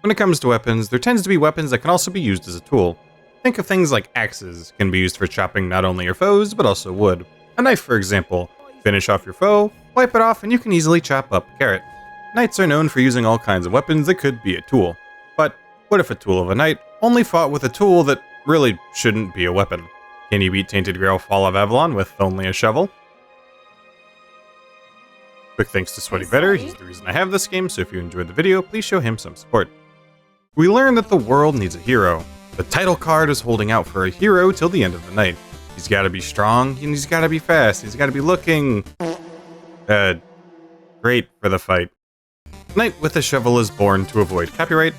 When it comes to weapons, there tends to be weapons that can also be used as a tool. Think of things like axes, can be used for chopping not only your foes, but also wood. A knife, for example. Finish off your foe, wipe it off, and you can easily chop up a carrot. Knights are known for using all kinds of weapons that could be a tool. But what if a tool of a knight only fought with a tool that really shouldn't be a weapon? Can you beat Tainted Grail Fall of Avalon with only a shovel? Quick thanks to Sweaty Better, he's the reason I have this game, so if you enjoyed the video, please show him some support. We learn that the world needs a hero. The title card is holding out for a hero till the end of the night. He's gotta be strong, and he's gotta be fast, he's gotta be looking... great for the fight. Knight with a shovel is born to avoid copyright.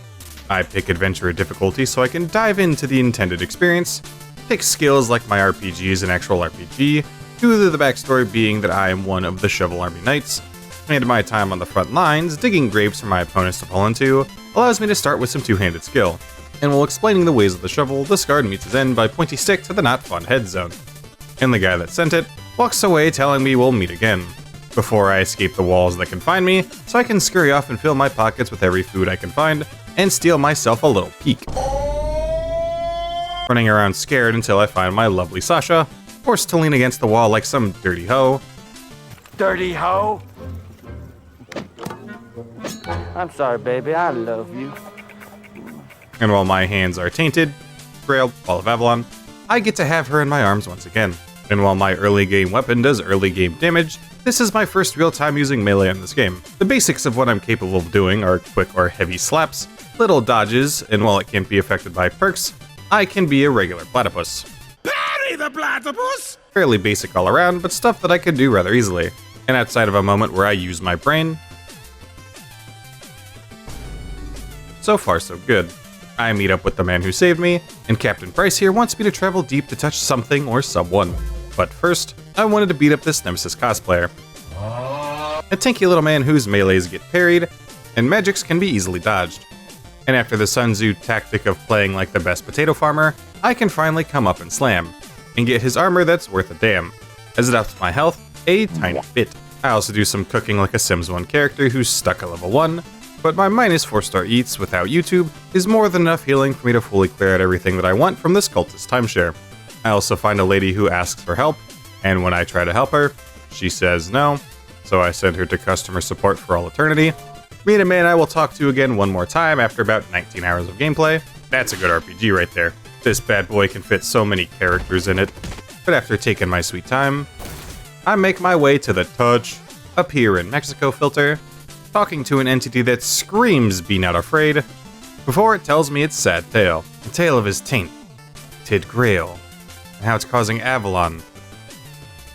I pick adventure difficulty so I can dive into the intended experience. Pick skills like my RPG is an actual RPG, due to the backstory being that I am one of the Shovel Army Knights. And my time on the front lines, digging graves for my opponents to fall into, allows me to start with some two-handed skill. And while explaining the ways of the shovel, this guard meets his end by pointy stick to the not fun head zone. And the guy that sent it walks away telling me we'll meet again, before I escape the walls that confine me, so I can scurry off and fill my pockets with every food I can find, and steal myself a little peek. Running around scared until I find my lovely Sasha, forced to lean against the wall like some dirty hoe. Dirty hoe? I'm sorry, baby, I love you. And while my hands are tainted, Grail, Fall of Avalon, I get to have her in my arms once again. And while my early game weapon does early game damage, this is my first real time using melee in this game. The basics of what I'm capable of doing are quick or heavy slaps, little dodges, and while it can't be affected by perks, I can be a regular platypus. Parry the platypus! Fairly basic all around, but stuff that I can do rather easily. And outside of a moment where I use my brain, so far so good. I meet up with the man who saved me, and Captain Price here wants me to travel deep to touch something or someone. But first, I wanted to beat up this Nemesis cosplayer. A tanky little man whose melees get parried, and magics can be easily dodged. And after the Sun Tzu tactic of playing like the best potato farmer, I can finally come up and slam, and get his armor that's worth a damn, as it ups my health a tiny bit. I also do some cooking like a Sims 1 character who's stuck at level 1, but my minus 4-star eats without YouTube is more than enough healing for me to fully clear out everything that I want from this cultist timeshare. I also find a lady who asks for help, and when I try to help her, she says no, so I send her to customer support for all eternity. Meet a man I will talk to again one more time after about 19 hours of gameplay. That's a good RPG right there. This bad boy can fit so many characters in it. But after taking my sweet time, I make my way to the Touch up here in Mexico filter, talking to an entity that screams be not afraid, before it tells me its sad tale. The tale of his Tainted Grail, and how it's causing Avalon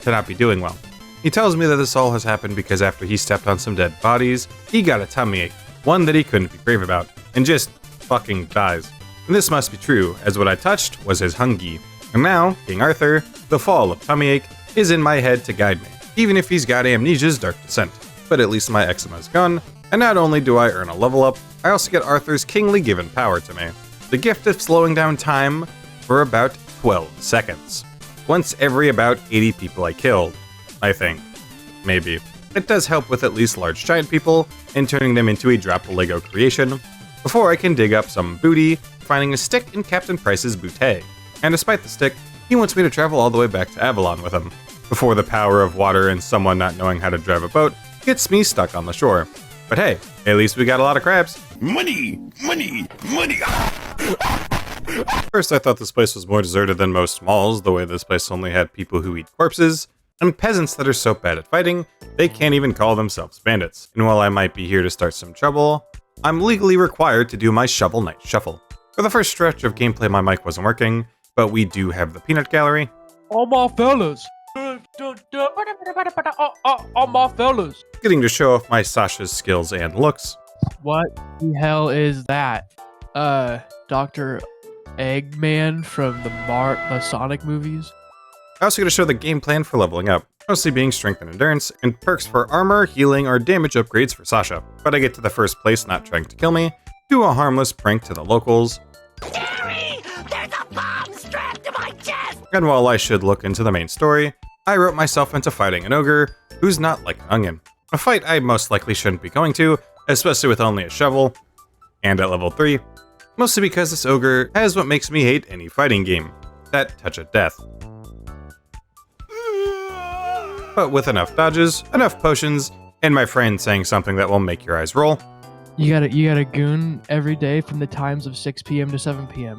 to not be doing well. He tells me that this all has happened because after he stepped on some dead bodies, he got a tummy ache, one that he couldn't be brave about, and just fucking dies. And this must be true, as what I touched was his hungy. And now, King Arthur, the fall of tummy ache, is in my head to guide me, even if he's got Amnesia's dark descent. But at least my eczema is gone, and not only do I earn a level up, I also get Arthur's kingly given power to me. The gift of slowing down time for about 12 seconds. Once every about 80 people I killed, I think. Maybe. It does help with at least large giant people, and turning them into a drop Lego creation, before I can dig up some booty, finding a stick in Captain Price's bootay. And despite the stick, he wants me to travel all the way back to Avalon with him, before the power of water and someone not knowing how to drive a boat gets me stuck on the shore. But hey, at least we got a lot of crabs. Money! Money! Money! First I thought this place was more deserted than most malls, the way this place only had people who eat corpses, and peasants that are so bad at fighting, they can't even call themselves bandits. And while I might be here to start some trouble, I'm legally required to do my Shovel Knight Shuffle. For the first stretch of gameplay my mic wasn't working, but we do have the peanut gallery. All my fellas. All my fellas. Getting to show off my Sasha's skills and looks. What the hell is that? Dr. Eggman from the Masonic movies? I also get to show the game plan for leveling up, mostly being strength and endurance, and perks for armor, healing, or damage upgrades for Sasha. But I get to the first place not trying to kill me, do a harmless prank to the locals. Jerry! There's a bomb strapped to my chest! And while I should look into the main story, I wrote myself into fighting an ogre who's not like an onion. A fight I most likely shouldn't be going to, especially with only a shovel. and at level 3, mostly because this ogre has what makes me hate any fighting game, that touch of death. But with enough dodges, enough potions, and my friend saying something that will make your eyes roll, You got a goon every day from the times of 6 p.m. to 7 p.m.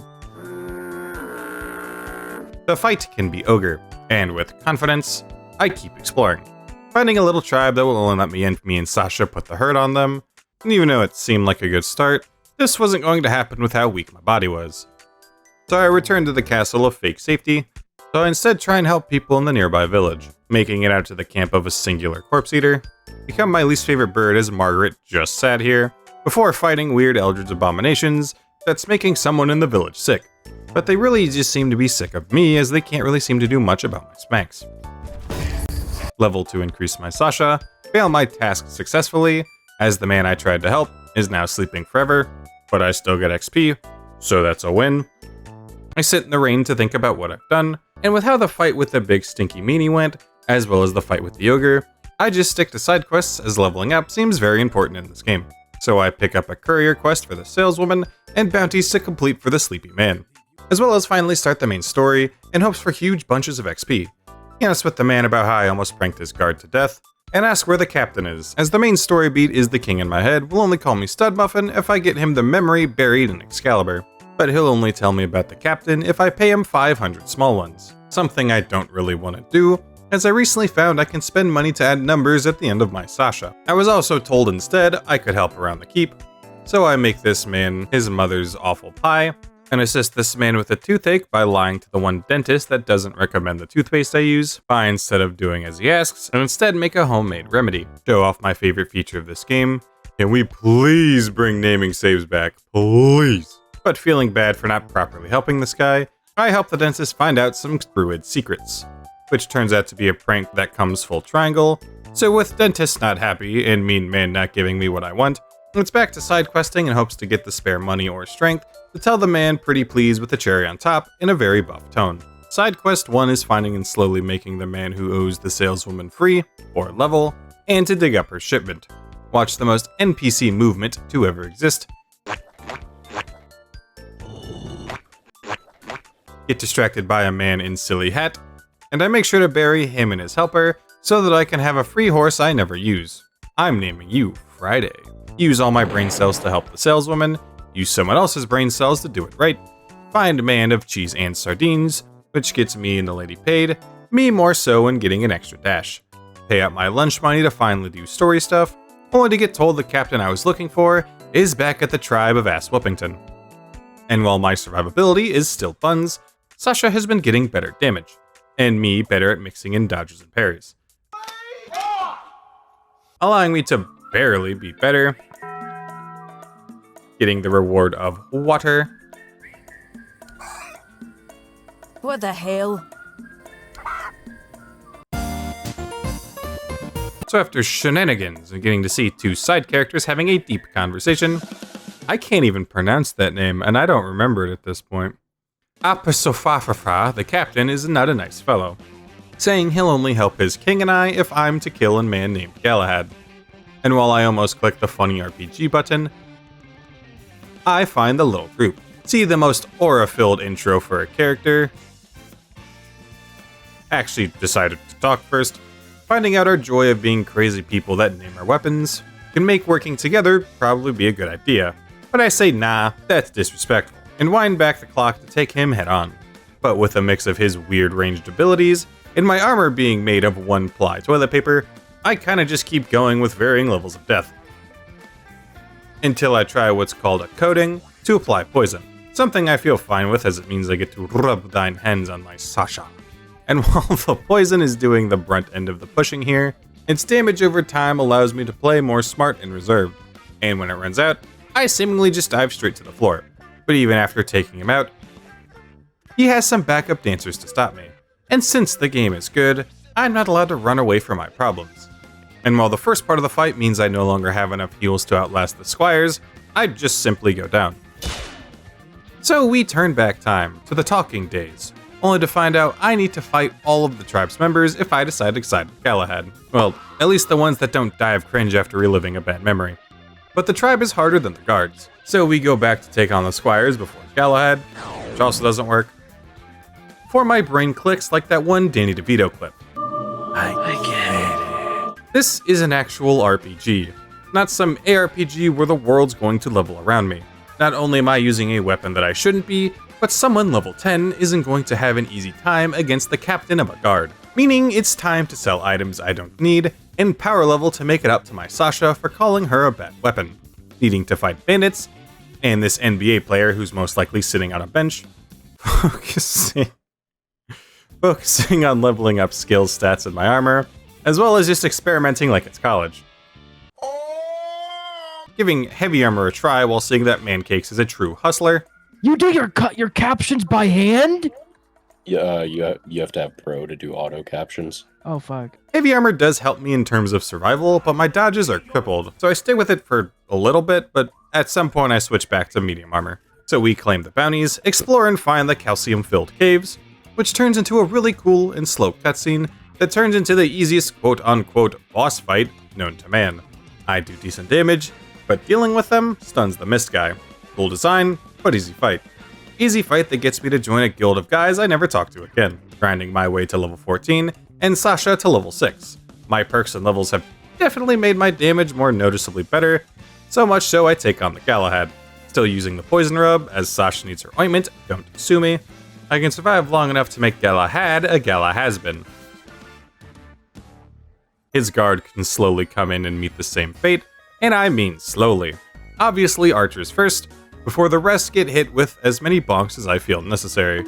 the fight can be ogre, and with confidence, I keep exploring, finding a little tribe that will only let me and Sasha put the hurt on them, and even though it seemed like a good start, this wasn't going to happen with how weak my body was. So I returned to the castle of fake safety, so I instead try and help people in the nearby village, making it out to the camp of a singular corpse eater, become my least favorite bird as Margaret just sat here, before fighting weird eldritch abominations that's making someone in the village sick. But they really just seem to be sick of me as they can't really seem to do much about my spanks. Level to increase my Sasha, fail my task successfully, as the man I tried to help is now sleeping forever, but I still get XP, so that's a win. I sit in the rain to think about what I've done, and with how the fight with the big stinky meanie went, as well as the fight with the ogre, I just stick to side quests as leveling up seems very important in this game. So I pick up a courier quest for the saleswoman and bounties to complete for the sleepy man, as well as finally start the main story in hopes for huge bunches of XP. Honest with the man about how I almost pranked his guard to death, and ask where the captain is, as the main story beat is the king in my head will only call me Stud Muffin if I get him the memory buried in Excalibur, but he'll only tell me about the captain if I pay him 500 small ones, something I don't really want to do, as I recently found I can spend money to add numbers at the end of my Sasha. I was also told instead I could help around the keep, so I make this man his mother's awful pie, and assist this man with a toothache by lying to the one dentist that doesn't recommend the toothpaste I use, by instead of doing as he asks, and instead make a homemade remedy. Show off my favorite feature of this game. Can we please bring naming saves back? Please. But feeling bad for not properly helping this guy, I help the dentist find out some druid secrets, which turns out to be a prank that comes full triangle. So with dentist not happy and mean man not giving me what I want, it's back to side questing in hopes to get the spare money or strength to tell the man pretty please with the cherry on top in a very buff tone. Side quest 1 is finding and slowly making the man who owes the saleswoman free, or level, and to dig up her shipment. Watch the most NPC movement to ever exist. Get distracted by a man in silly hat, and I make sure to bury him and his helper so that I can have a free horse I never use. I'm naming you Friday. Use all my brain cells to help the saleswoman, use someone else's brain cells to do it right, find a man of cheese and sardines, which gets me and the lady paid, me more so in getting an extra dash, pay out my lunch money to finally do story stuff, only to get told the captain I was looking for is back at the tribe of Ass Whoopington. And while my survivability is still buns, Sasha has been getting better damage, and me better at mixing in dodges and parries, allowing me to barely be better, getting the reward of water. What the hell? So after shenanigans and getting to see two side characters having a deep conversation, I can't even pronounce that name, and I don't remember it at this point. Apasofafafa, the captain, is not a nice fellow, saying he'll only help his king and I if I'm to kill a man named Galahad. And while I almost click the funny RPG button, I find the little group. See the most aura-filled intro for a character. Actually decided to talk first. Finding out our joy of being crazy people that name our weapons can make working together probably be a good idea. But I say nah, that's disrespectful, and wind back the clock to take him head on. But with a mix of his weird ranged abilities, and my armor being made of one-ply toilet paper, I kinda just keep going with varying levels of death. Until I try what's called a coating to apply poison. Something I feel fine with as it means I get to rub thine hands on my Sasha. And while the poison is doing the brunt end of the pushing here, its damage over time allows me to play more smart and reserved. And when it runs out, I seemingly just dive straight to the floor. But even after taking him out, he has some backup dancers to stop me. And since the game is good, I'm not allowed to run away from my problems. And while the first part of the fight means I no longer have enough heals to outlast the squires, I just simply go down. So we turn back time to the talking days, only to find out I need to fight all of the tribe's members if I decide to side with Galahad. Well, at least the ones that don't die of cringe after reliving a bad memory. But the tribe is harder than the guards. So we go back to take on the squires before Galahad, which also doesn't work. Before my brain clicks like that one Danny DeVito clip. I get it. This is an actual RPG, not some ARPG where the world's going to level around me. Not only am I using a weapon that I shouldn't be, but someone level 10 isn't going to have an easy time against the captain of a guard. Meaning it's time to sell items I don't need, and power level to make it up to my Sasha for calling her a bad weapon. Needing to fight bandits, and this NBA player who's most likely sitting on a bench. Focusing on leveling up skills, stats, and my armor, as well as just experimenting like it's college. Giving heavy armor a try while seeing that Mancakes is a true hustler. You do your captions by hand? Yeah, you have to have pro to do auto captions. Oh, fuck. Heavy armor does help me in terms of survival, but my dodges are crippled, so I stay with it for a little bit, but at some point I switch back to medium armor. So we claim the bounties, explore and find the calcium-filled caves, which turns into a really cool and slow cutscene that turns into the easiest quote-unquote boss fight known to man. I do decent damage, but dealing with them stuns the mist guy. Cool design, but easy fight. Easy fight that gets me to join a guild of guys I never talk to again, grinding my way to level 14, and Sasha to level 6. My perks and levels have definitely made my damage more noticeably better, so much so I take on the Galahad. Still using the poison rub, as Sasha needs her ointment, don't sue me. I can survive long enough to make Galahad a Galahazbin. His guard can slowly come in and meet the same fate, and I mean slowly. Obviously archers first, before the rest get hit with as many bonks as I feel necessary.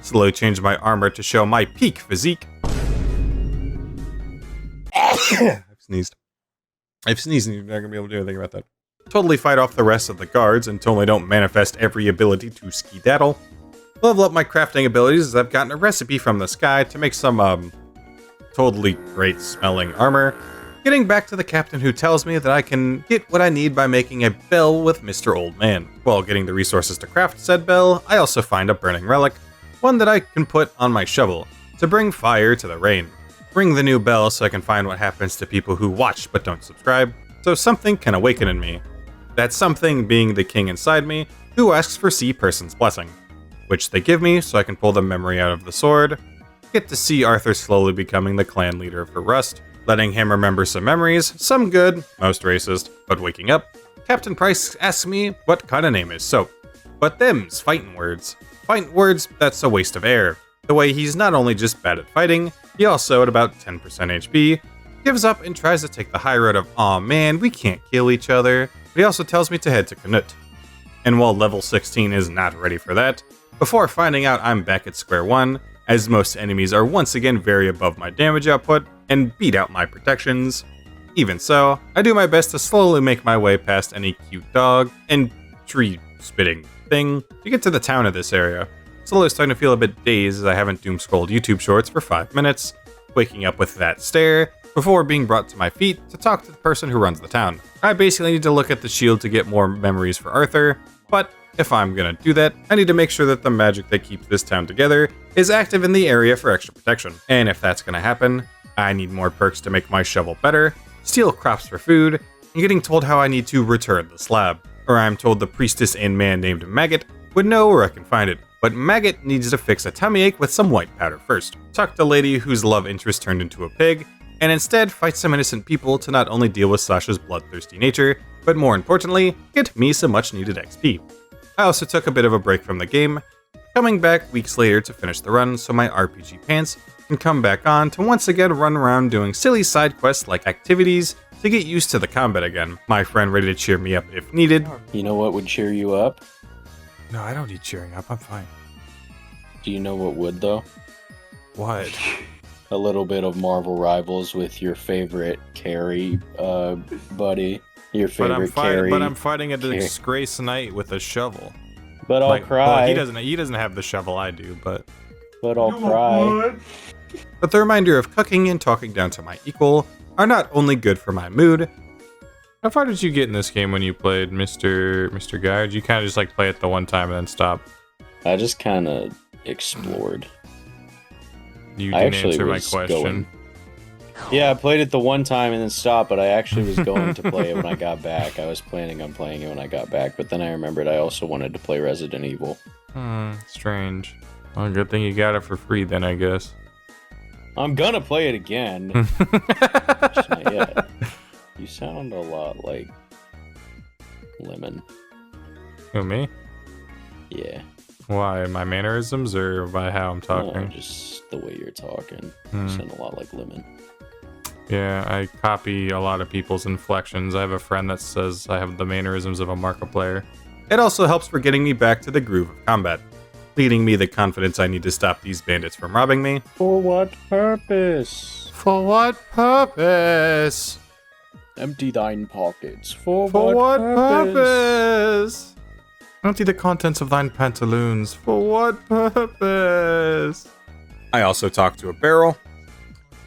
Slowly change my armor to show my peak physique. I've sneezed and you're not gonna be able to do anything about that. Totally fight off the rest of the guards until I don't manifest every ability to skedaddle. Level up my crafting abilities as I've gotten a recipe from the sky to make some, totally great smelling armor. Getting back to the captain who tells me that I can get what I need by making a bell with Mr. Old Man. While getting the resources to craft said bell, I also find a burning relic, one that I can put on my shovel, to bring fire to the rain. Ring the new bell so I can find what happens to people who watch but don't subscribe, so something can awaken in me. That something being the king inside me, who asks for C person's blessing, which they give me so I can pull the memory out of the sword, get to see Arthur slowly becoming the clan leader for Rust, letting him remember some memories, some good, most racist, but waking up, Captain Price asks me what kind of name is soap. But them's fighting words. Fighting words, that's a waste of air. The way he's not only just bad at fighting, he also, at about 10% HP, gives up and tries to take the high road of, aw man, we can't kill each other, but he also tells me to head to Canute. And while level 16 is not ready for that, before finding out I'm back at square one, as most enemies are once again very above my damage output, and beat out my protections. Even so, I do my best to slowly make my way past any cute dog and tree-spitting thing to get to the town of this area. Slowly starting to feel a bit dazed as I haven't doom-scrolled YouTube shorts for 5 minutes, waking up with that stare, before being brought to my feet to talk to the person who runs the town. I basically need to look at the shield to get more memories for Arthur, but if I'm gonna do that, I need to make sure that the magic that keeps this town together is active in the area for extra protection. And if that's gonna happen, I need more perks to make my shovel better, steal crops for food, and getting told how I need to return the slab. Or I'm told the priestess and man named Maggot would know where I can find it. But Maggot needs to fix a tummy ache with some white powder first. Talk to lady whose love interest turned into a pig, and instead fight some innocent people to not only deal with Sasha's bloodthirsty nature, but more importantly, get me some much needed XP. I also took a bit of a break from the game, coming back weeks later to finish the run so my RPG pants can come back on to once again run around doing silly side quests like activities to get used to the combat again. My friend ready to cheer me up if needed. You know what would cheer you up? No, I don't need cheering up, I'm fine. Do you know what would, though? What? A little bit of Marvel Rivals with your favorite carry buddy. Your favorite carry. But I'm fighting a disgrace knight with a shovel. But I'll cry. Well, he doesn't have the shovel I do, but I'll cry. But the reminder of cooking and talking down to my equal are not only good for my mood. How far did you get in this game when you played Mr. Guy? Or did you kind of just like play it the one time and then stop? I just kind of explored. You didn't answer my question. Yeah, I played it the one time and then stopped, but I actually was going to play it when I got back. I was planning on playing it when I got back, but then I remembered I also wanted to play Resident Evil. Strange. Well, good thing you got it for free then, I guess. I'm gonna play it again. Just not yet. You sound a lot like Lemon. Who, me? Yeah. Why? My mannerisms or by how I'm talking? No, just the way you're talking. You sound a lot like Lemon. Yeah, I copy a lot of people's inflections. I have a friend that says I have the mannerisms of a Markiplier. It also helps for getting me back to the groove of combat, leading me the confidence I need to stop these bandits from robbing me. For what purpose? For what purpose? Empty thine pockets. For what purpose? Empty the contents of thine pantaloons. For what purpose? I also talk to a barrel.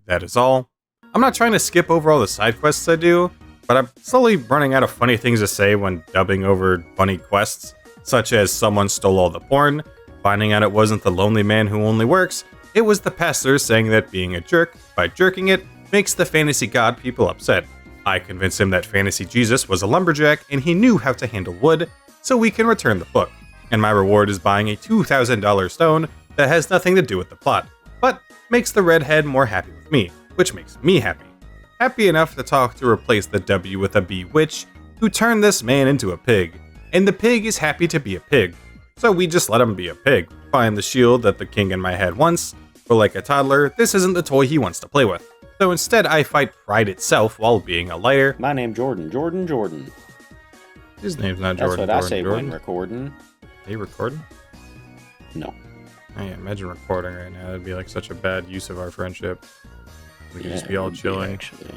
That is all. I'm not trying to skip over all the side quests I do, but I'm slowly running out of funny things to say when dubbing over funny quests, such as someone stole all the porn, finding out it wasn't the lonely man who only works, it was the pastor saying that being a jerk, by jerking it, makes the fantasy god people upset. I convinced him that fantasy Jesus was a lumberjack and he knew how to handle wood, so we can return the book. And my reward is buying a $2,000 stone that has nothing to do with the plot, but makes the redhead more happy with me, which makes me happy. Happy enough to talk to replace the W with a B witch, who turned this man into a pig, and the pig is happy to be a pig. So we just let him be a pig, find the shield that the king in my head wants, but like a toddler, this isn't the toy he wants to play with. So instead I fight pride itself while being a lighter. My name Jordan. Jordan. His name's not Jordan. That's what Jordan, I say Jordan. when recording. Are you recording? No. I imagine recording right now. That'd be like such a bad use of our friendship. We could just be it all would chilling. Actually.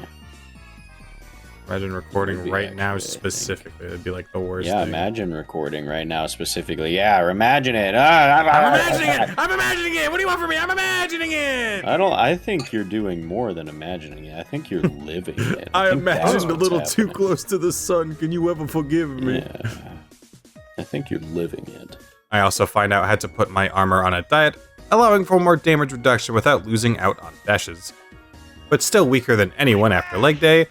Imagine recording be right now actually, I think. specifically. It'd be like the worst Yeah, thing. imagine recording right now specifically. Yeah, imagine it. I'm imagining it! I'm imagining it! What do you want from me? I'm imagining it! I think you're doing more than imagining it. I think you're living it. I think that's imagined a what's little too happening. close to the sun. Can you ever forgive me? Yeah. I think you're living it. I also find out how to put my armor on a diet, allowing for more damage reduction without losing out on dashes. But still weaker than anyone after leg day,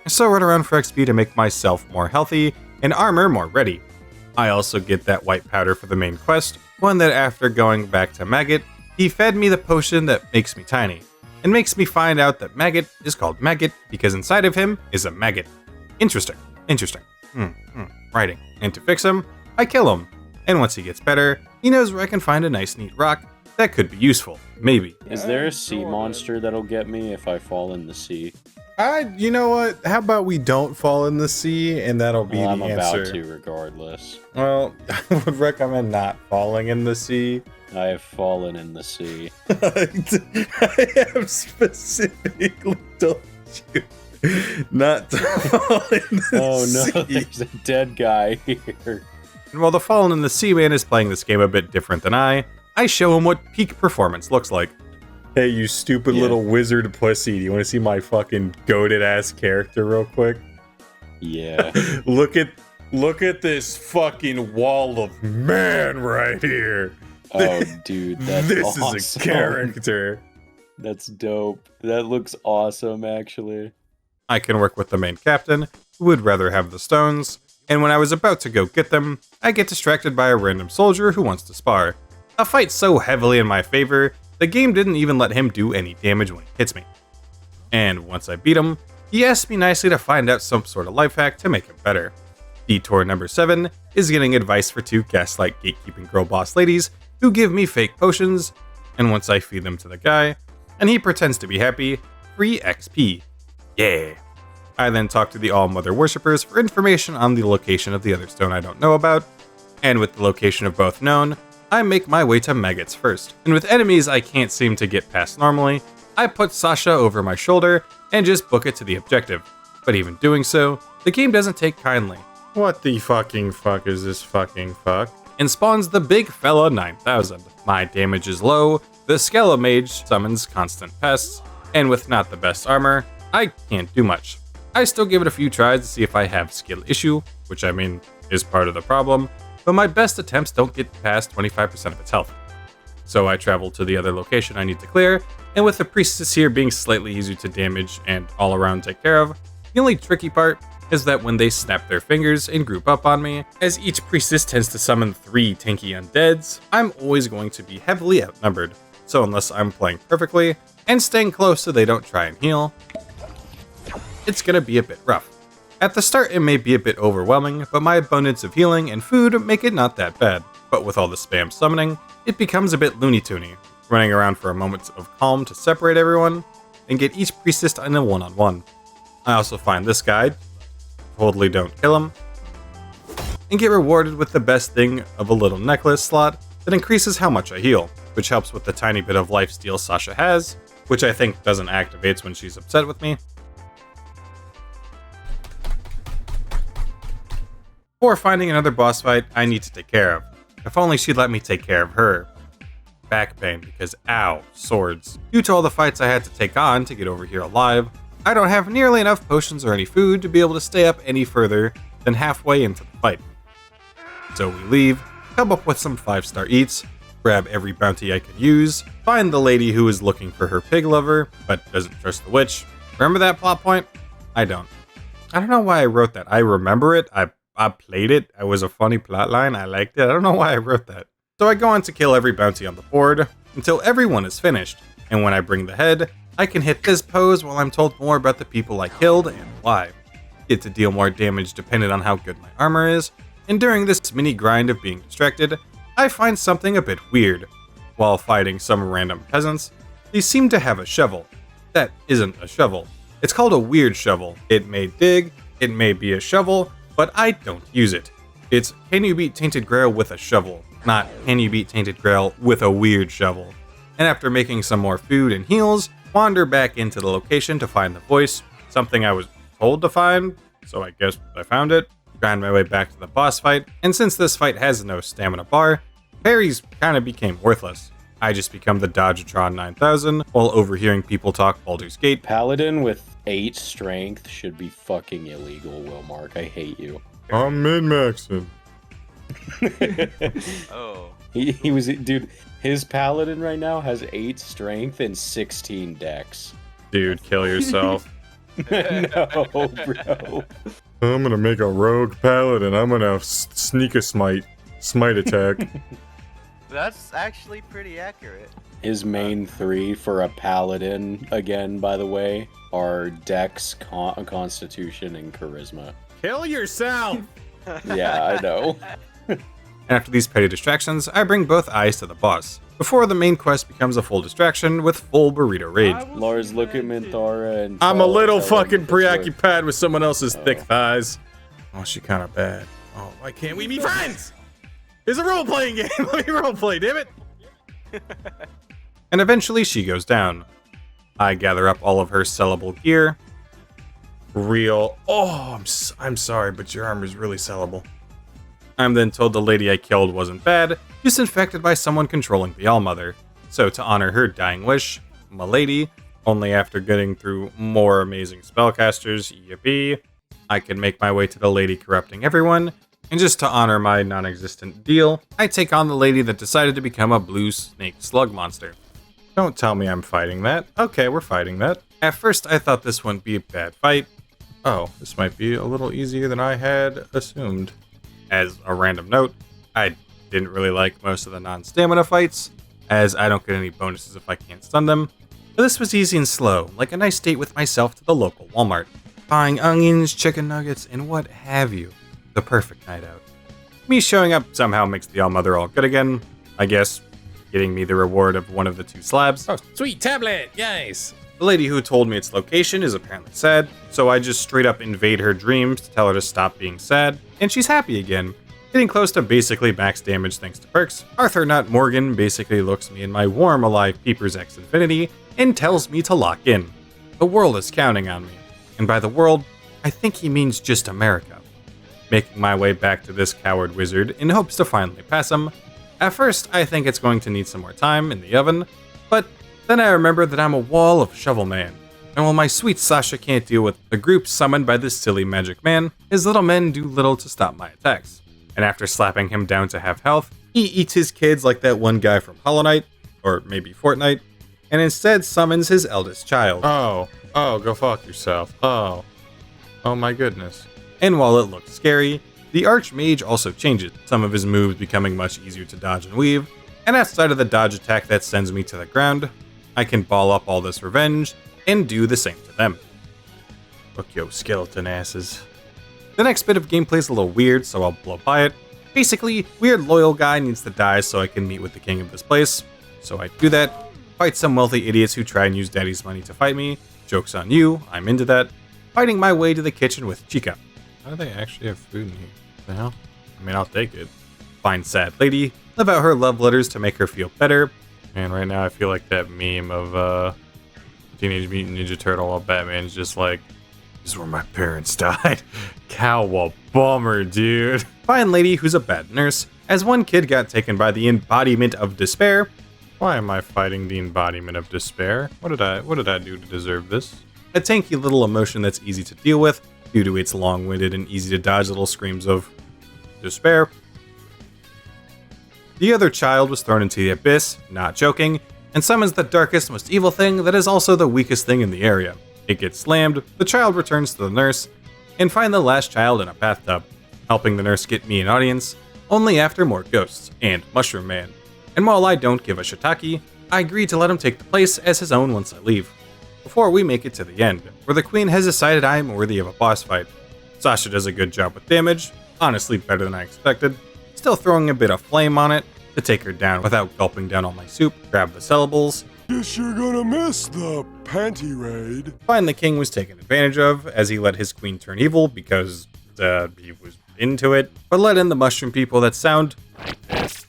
so run around for XP to make myself more healthy and armor more ready. I also get that white powder for the main quest, one that after going back to Maggot, he fed me the potion that makes me tiny, and makes me find out that Maggot is called Maggot because inside of him is a maggot. Interesting. Writing. And to fix him, I kill him. And once he gets better, he knows where I can find a nice neat rock that could be useful. Maybe. Is there a sea monster that'll get me if I fall in the sea? You know what? How about we don't fall in the sea, and that'll be Well, I'm the about answer. to regardless. Well, I would recommend not falling in the sea. I have fallen in the sea. I have specifically told you not to fall in the Oh no, sea. there's a dead guy here. And while the Fallen in the Sea man is playing this game a bit different than I show him what peak performance looks like. Hey, you stupid Yeah. little wizard pussy. Do you want to see my fucking goated ass character real quick? Yeah. Look at this fucking wall of man right here. Oh, dude, that's This awesome. is a character. That's dope. That looks awesome, actually. I can work with the main captain, who would rather have the stones, and when I was about to go get them, I get distracted by a random soldier who wants to spar. A fight so heavily in my favor, the game didn't even let him do any damage when he hits me. And once I beat him, he asked me nicely to find out some sort of life hack to make him better. Detour number 7 is getting advice for 2 gaslight gatekeeping girl boss ladies who give me fake potions, and once I feed them to the guy, and he pretends to be happy, free XP. Yeah. I then talk to the All-Mother worshippers for information on the location of the other stone I don't know about, and with the location of both known, I make my way to Maggots first. And with enemies I can't seem to get past normally, I put Sasha over my shoulder and just book it to the objective. But even doing so, the game doesn't take kindly. What the fucking fuck is this fucking fuck? And spawns the big fella 9000. My damage is low, the Skelemage summons constant pests, and with not the best armor, I can't do much. I still give it a few tries to see if I have skill issue, which I mean is part of the problem, but my best attempts don't get past 25% of its health. So I travel to the other location I need to clear, And with the priestess here being slightly easier to damage and all around take care of, the only tricky part is that when they snap their fingers and group up on me, as each priestess tends to summon 3 tanky undeads, I'm always going to be heavily outnumbered. So unless I'm playing perfectly and staying close so they don't try and heal, it's gonna be a bit rough. At the start it may be a bit overwhelming, but my abundance of healing and food make it not that bad. But with all the spam summoning, it becomes a bit Looney Toony, running around for a moment of calm to separate everyone and get each priestess in a one-on-one. I also find this guy, totally don't kill him, and get rewarded with the best thing of a little necklace slot that increases how much I heal, which helps with the tiny bit of lifesteal Sasha has, which I think doesn't activate when she's upset with me. Before finding another boss fight I need to take care of. If only she'd let me take care of her. Back pain because ow, swords. Due to all the fights I had to take on to get over here alive, I don't have nearly enough potions or any food to be able to stay up any further than halfway into the fight. So we leave, come up with some 5-star eats, grab every bounty I could use, find the lady who is looking for her pig lover, but doesn't trust the witch. Remember that plot point? I don't. I don't know why I wrote that. I remember it, I played it, it was a funny plot line, I liked it, I don't know why I wrote that. So I go on to kill every bounty on the board, until everyone is finished, and when I bring the head, I can hit this pose while I'm told more about the people I killed and why. Get to deal more damage depending on how good my armor is, and during this mini grind of being distracted, I find something a bit weird. While fighting some random peasants, they seem to have a shovel. That isn't a shovel. It's called a weird shovel. It may dig, it may be a shovel, but I don't use it. It's can you beat Tainted Grail with a shovel, not can you beat Tainted Grail with a weird shovel. And after making some more food and heals, wander back into the location to find the voice, something I was told to find, so I guess I found it, grind my way back to the boss fight, and since this fight has no stamina bar, parries kinda became worthless. I just become the Dodgetron 9000 while overhearing people talk Baldur's Gate. Paladin with 8 strength should be fucking illegal, Wilmark. I hate you. I'm min-maxing. Oh. He was, dude, his paladin right now has 8 strength and 16 dex. Dude, kill yourself. No, bro. I'm gonna make a rogue paladin. I'm gonna sneak a smite attack. That's actually pretty accurate. His main 3 for a paladin, again, by the way, are dex, constitution, and charisma. Kill yourself! Yeah, I know. After these petty distractions, I bring both eyes to the boss, before the main quest becomes a full distraction with full burrito rage. Lars, look at Minthara and... I'm a little tell him fucking it's worth- preoccupied with someone else's thick thighs. Oh, she kind of bad. Oh, why can't we be friends? It's a role-playing game. Let me role-play, damn it. And eventually she goes down. I gather up all of her sellable gear. Real. Oh, I'm sorry, but your armor's really sellable. I'm then told the lady I killed wasn't bad, just infected by someone controlling the Allmother. So to honor her dying wish, m'lady, only after getting through more amazing spellcasters, yippee, I can make my way to the lady corrupting everyone, and just to honor my non-existent deal, I take on the lady that decided to become a blue snake slug monster. Don't tell me I'm fighting that. Okay, we're fighting that. At first I thought this wouldn't be a bad fight. Oh, this might be a little easier than I had assumed. As a random note, I didn't really like most of the non-stamina fights, as I don't get any bonuses if I can't stun them. But this was easy and slow, like a nice date with myself to the local Walmart, buying onions, chicken nuggets, and what have you. The perfect night out. Me showing up somehow makes the Allmother all good again, I guess, getting me the reward of one of the 2 slabs. Oh, sweet tablet. Nice. The lady who told me its location is apparently sad, so I just straight up invade her dreams to tell her to stop being sad, and she's happy again, getting close to basically max damage thanks to perks. Arthur Not Morgan basically looks me in my warm alive Peepers X Infinity and tells me to lock in. The world is counting on me, and by the world, I think he means just America. Making my way back to this coward wizard in hopes to finally pass him. At first, I think it's going to need some more time in the oven, but then I remember that I'm a wall of Shovel Man, and while my sweet Sasha can't deal with a group summoned by this silly magic man, his little men do little to stop my attacks. And after slapping him down to half health, he eats his kids like that one guy from Hollow Knight, or maybe Fortnite, and instead summons his eldest child. Oh, go fuck yourself. Oh my goodness. And while it looks scary, the Archmage also changes, some of his moves becoming much easier to dodge and weave, and outside of the dodge attack that sends me to the ground, I can ball up all this revenge and do the same to them. Look yo, skeleton asses. The next bit of gameplay is a little weird, so I'll blow by it. Basically, weird loyal guy needs to die so I can meet with the king of this place. So I do that, fight some wealthy idiots who try and use daddy's money to fight me. Joke's on you, I'm into that. Fighting my way to the kitchen with Chica. How do they actually have food in here? What the hell? I mean, I'll take it. Find sad lady, live out her love letters to make her feel better. Man, right now I feel like that meme of Teenage Mutant Ninja Turtle while Batman's just like, this is where my parents died. Bummer, dude. Find lady who's a bad nurse, as one kid got taken by the embodiment of despair. Why am I fighting the embodiment of despair? What did I do to deserve this? A tanky little emotion that's easy to deal with due to its long-winded and easy to dodge little screams of despair. The other child was thrown into the abyss, not joking, and summons the darkest, most evil thing that is also the weakest thing in the area. It gets slammed, the child returns to the nurse, and find the last child in a bathtub, helping the nurse get me an audience, only after more ghosts, and Mushroom Man. And while I don't give a shiitake, I agree to let him take the place as his own once I leave. Before we make it to the end, where the queen has decided I am worthy of a boss fight. Sasha does a good job with damage, honestly better than I expected, still throwing a bit of flame on it to take her down without gulping down all my soup, grab the syllables. Guess you're gonna miss the panty raid. Find the king was taken advantage of as he let his queen turn evil because he was into it, but let in the mushroom people that sound like this.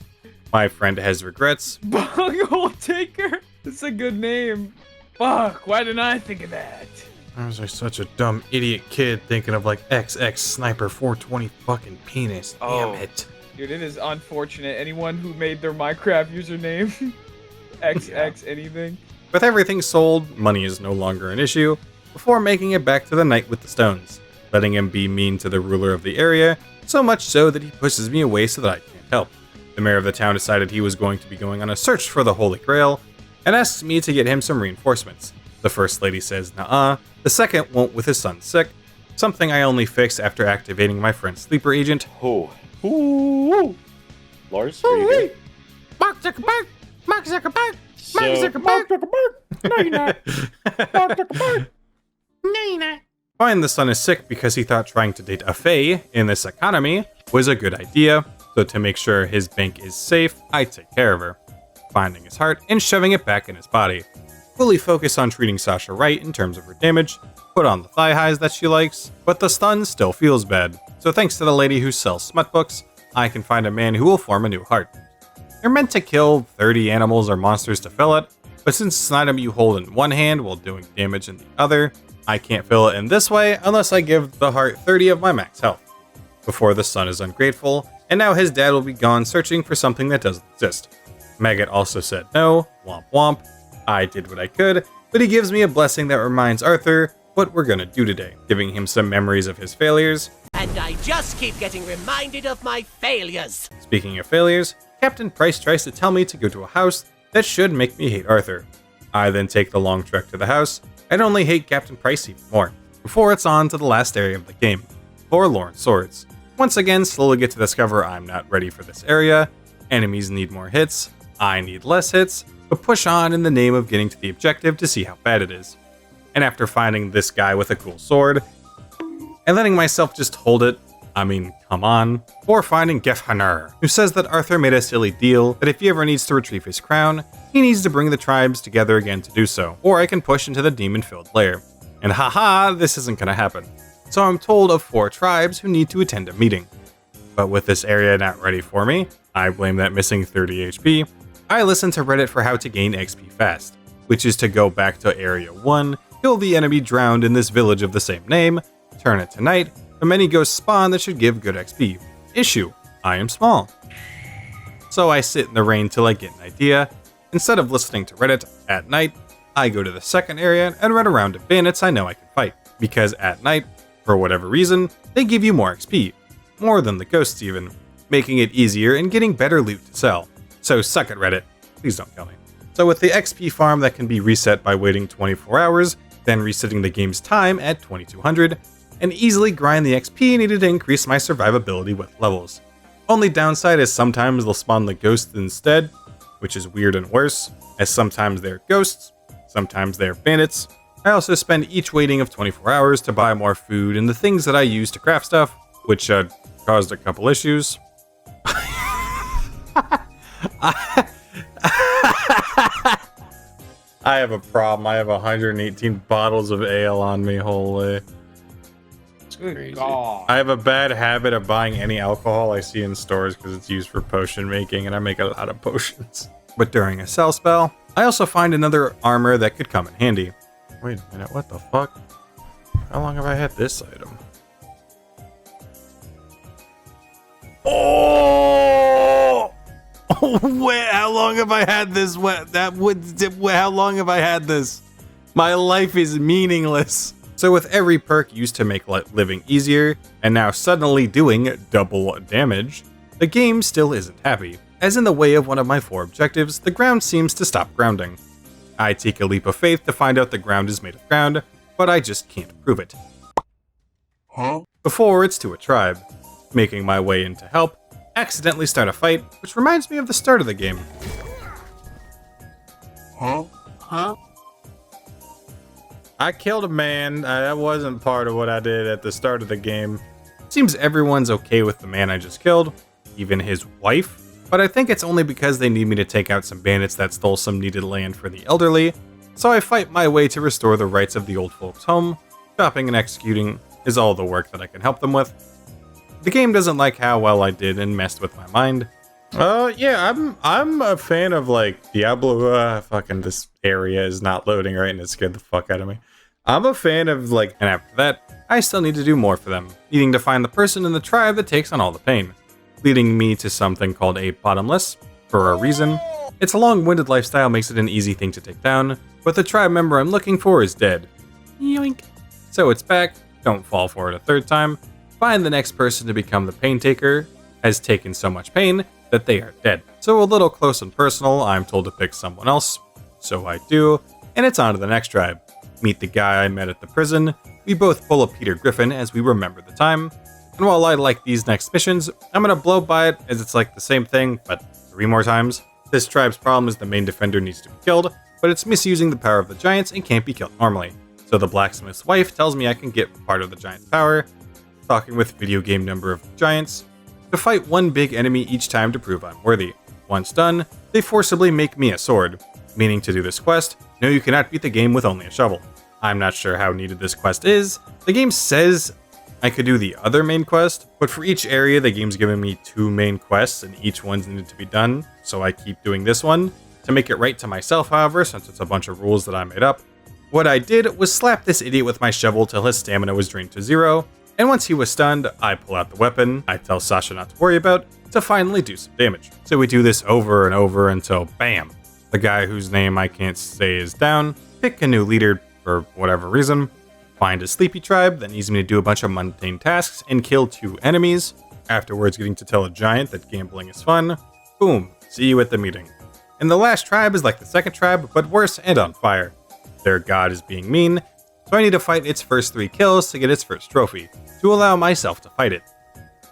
My friend has regrets. Bunghole Taker? That's a good name. Fuck, why didn't I think of that? I was like such a dumb idiot kid thinking of like XX Sniper 420 fucking penis. Damn it. Dude, it is unfortunate. Anyone who made their Minecraft username XX anything. With everything sold, money is no longer an issue, before making it back to the knight with the stones, letting him be mean to the ruler of the area, so much so that he pushes me away so that I can't help. The mayor of the town decided he was going to be going on a search for the Holy Grail, and asks me to get him some reinforcements. The first lady says nah-uh, the second won't with his son sick, something I only fix after activating my friend's sleeper agent. Oh. Ooh. Lars, are you good? Mark Zuckerberg! Mark Zuckerberg! So, Mark Zuckerberg! No, you're not. Mark Zuckerberg! No, you're not. Find the son is sick because he thought trying to date a fae in this economy was a good idea, so to make sure his bank is safe, I take care of her. Finding his heart and shoving it back in his body. Fully focus on treating Sasha right in terms of her damage, put on the thigh highs that she likes, but the stun still feels bad. So thanks to the lady who sells smut books, I can find a man who will form a new heart. You're meant to kill 30 animals or monsters to fill it, but since it's an item you hold in one hand while doing damage in the other, I can't fill it in this way unless I give the heart 30 of my max health. Before the son is ungrateful, and now his dad will be gone searching for something that doesn't exist. Maggot also said no, womp womp. I did what I could, but he gives me a blessing that reminds Arthur what we're gonna do today, giving him some memories of his failures. And I just keep getting reminded of my failures. Speaking of failures, Captain Price tries to tell me to go to a house that should make me hate Arthur. I then take the long trek to the house, and only hate Captain Price even more, before it's on to the last area of the game, Forlorn Swords. Once again, slowly get to discover I'm not ready for this area, enemies need more hits, I need less hits, but push on in the name of getting to the objective to see how bad it is. And after finding this guy with a cool sword, and letting myself just hold it, I mean, come on, or finding Gefhanar, who says that Arthur made a silly deal that if he ever needs to retrieve his crown, he needs to bring the tribes together again to do so, or I can push into the demon-filled lair. And haha, this isn't gonna happen. So I'm told of 4 tribes who need to attend a meeting. But with this area not ready for me, I blame that missing 30 HP, I listen to Reddit for how to gain XP fast, which is to go back to Area 1, kill the enemy drowned in this village of the same name, turn it to night, and many ghosts spawn that should give good XP. Issue: I am small. So I sit in the rain till I get an idea. Instead of listening to Reddit at night, I go to the second area and run around to bandits I know I can fight, because at night, for whatever reason, they give you more XP. More than the ghosts even, making it easier and getting better loot to sell. So suck it, Reddit. Please don't kill me. So with the XP farm that can be reset by waiting 24 hours, then resetting the game's time at 2200, and easily grind the XP needed to increase my survivability with levels. Only downside is sometimes they'll spawn the ghosts instead, which is weird and worse, as sometimes they're ghosts, sometimes they're bandits. I also spend each waiting of 24 hours to buy more food and the things that I use to craft stuff, which caused a couple issues. I have a problem. I have 118 bottles of ale on me, holy. Good God. I have a bad habit of buying any alcohol I see in stores because it's used for potion making, and I make a lot of potions. But during a sell spell, I also find another armor that could come in handy. Wait a minute, what the fuck? How long have I had this item? Oh! Wait, how long have I had this? How long have I had this? My life is meaningless. So with every perk used to make living easier, and now suddenly doing double damage, the game still isn't happy. As in the way of one of my 4 objectives, the ground seems to stop grounding. I take a leap of faith to find out the ground is made of ground, but I just can't prove it. Huh? Before it's to a tribe. Making my way in to help, accidentally start a fight, which reminds me of the start of the game. Huh? I killed a man. That wasn't part of what I did at the start of the game. Seems everyone's okay with the man I just killed, even his wife. But I think it's only because they need me to take out some bandits that stole some needed land for the elderly. So I fight my way to restore the rights of the old folks' home. Chopping and executing is all the work that I can help them with. The game doesn't like how well I did and messed with my mind. Yeah, I'm a fan of like Diablo. Fucking this area is not loading right, and it scared the fuck out of me. I'm a fan of like, and after that, I still need to do more for them, needing to find the person in the tribe that takes on all the pain, leading me to something called a bottomless for a reason. Its long-winded lifestyle makes it an easy thing to take down, but the tribe member I'm looking for is dead. Yoink. So it's back. Don't fall for it a third time. Find the next person to become the pain taker has taken so much pain that they are dead. So a little close and personal, I'm told to pick someone else. So I do, and it's on to the next tribe. Meet the guy I met at the prison. We both pull a Peter Griffin as we remember the time. And while I like these next missions, I'm gonna blow by it as it's like the same thing, but 3 more times. This tribe's problem is the main defender needs to be killed, but it's misusing the power of the giants and can't be killed normally. So the blacksmith's wife tells me I can get part of the giant's power, talking with video game number of giants, to fight one big enemy each time to prove I'm worthy. Once done, they forcibly make me a sword, meaning to do this quest, no, you cannot beat the game with only a shovel. I'm not sure how needed this quest is. The game says I could do the other main quest, but for each area the game's giving me 2 main quests and each one's needed to be done, so I keep doing this one. To make it right to myself, however, since it's a bunch of rules that I made up, what I did was slap this idiot with my shovel till his stamina was drained to 0, and once he was stunned, I pull out the weapon I tell Sasha not to worry about to finally do some damage. So we do this over and over until BAM! The guy whose name I can't say is down, pick a new leader for whatever reason, find a sleepy tribe that needs me to do a bunch of mundane tasks and kill 2 enemies, afterwards getting to tell a giant that gambling is fun, boom, see you at the meeting. And the last tribe is like the second tribe, but worse and on fire. Their god is being mean, so I need to fight its first 3 kills to get its first trophy, to allow myself to fight it.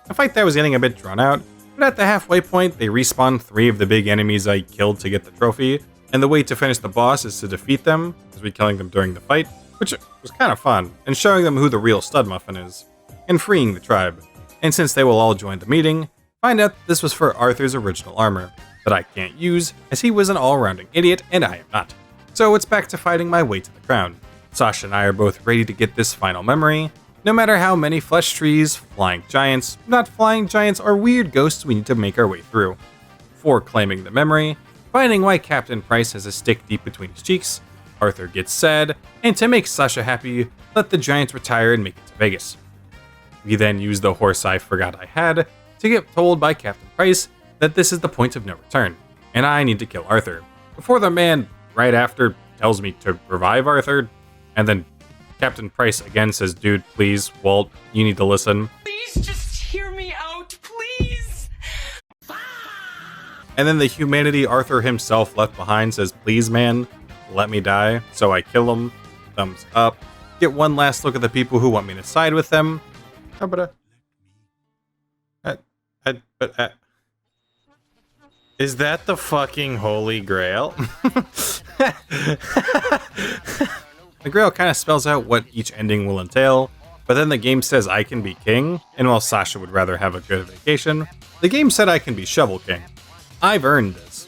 A fight that was getting a bit drawn out, but at the halfway point, they respawn 3 of the big enemies I killed to get the trophy, and the way to finish the boss is to defeat them, as we killing them during the fight, which was kind of fun, and showing them who the real stud muffin is, and freeing the tribe. And since they will all join the meeting, find out that this was for Arthur's original armor, that I can't use, as he was an all-rounding idiot, and I am not. So it's back to fighting my way to the crown. Sasha and I are both ready to get this final memory, no matter how many flesh trees, flying giants, not flying giants, or weird ghosts we need to make our way through. For claiming the memory, finding why Captain Price has a stick deep between his cheeks, Arthur gets sad, and to make Sasha happy, let the giants retire and make it to Vegas. We then use the horse I forgot I had to get told by Captain Price that this is the point of no return, and I need to kill Arthur, before the man right after tells me to revive Arthur, and then Captain Price again says, dude, please, Walt, you need to listen. Please just hear me out, please. and then the humanity Arthur himself left behind says, "Please, man, let me die." So I kill him. Thumbs up. Get one last look at the people who want me to side with them. How about Is that the fucking Holy Grail? The Grail kind of spells out what each ending will entail, but then the game says I can be king, and while Sasha would rather have a good vacation, the game said I can be Shovel King. I've earned this.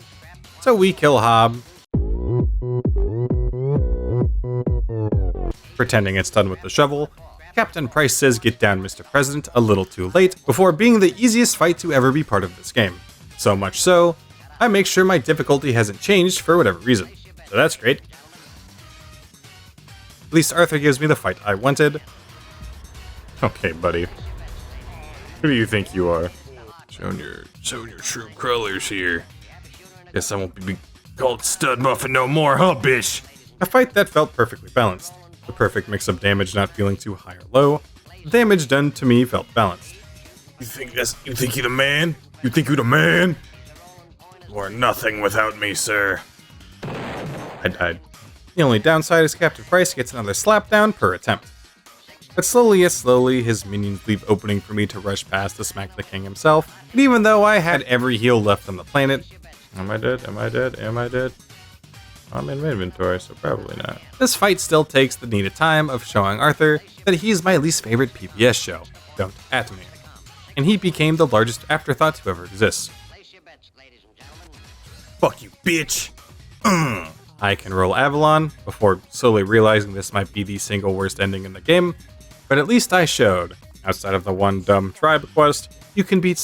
So we kill Hob, pretending it's done with the shovel. Captain Price says, "Get down, Mr. President," a little too late, before being the easiest fight to ever be part of this game. So much so, I make sure my difficulty hasn't changed for whatever reason. So that's great. At least Arthur gives me the fight I wanted. Okay, buddy. Who do you think you are? Showing your true colors here. Guess I won't be called Stud Muffin no more, huh, bish? A fight that felt perfectly balanced. The perfect mix of damage not feeling too high or low. The damage done to me felt balanced. You think you're the man? You think you're the man? You are nothing without me, sir. I died. The only downside is Captain Price gets another slapdown per attempt. But slowly yet slowly, his minions leave opening for me to rush past to smack the king himself. And even though I had every heal left on the planet, Am I dead? Am I dead? Am I dead? I'm in my inventory, so probably not. this fight still takes the needed time of showing Arthur that he's my least favorite PBS show. Don't at me. And he became the largest afterthought to ever exist. Fuck you, bitch! I can roll Avalon before slowly realizing this might be the single worst ending in the game, but at least I showed, outside of the one dumb tribe quest, you can beat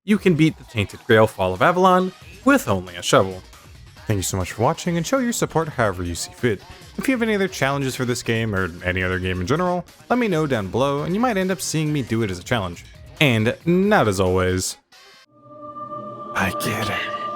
you can beat the Tainted Grail Fall of Avalon with only a shovel. Thank you so much for watching, and show your support however you see fit. If you have any other challenges for this game, or any other game in general, let me know down below, and you might end up seeing me do it as a challenge. And not as always, I get it.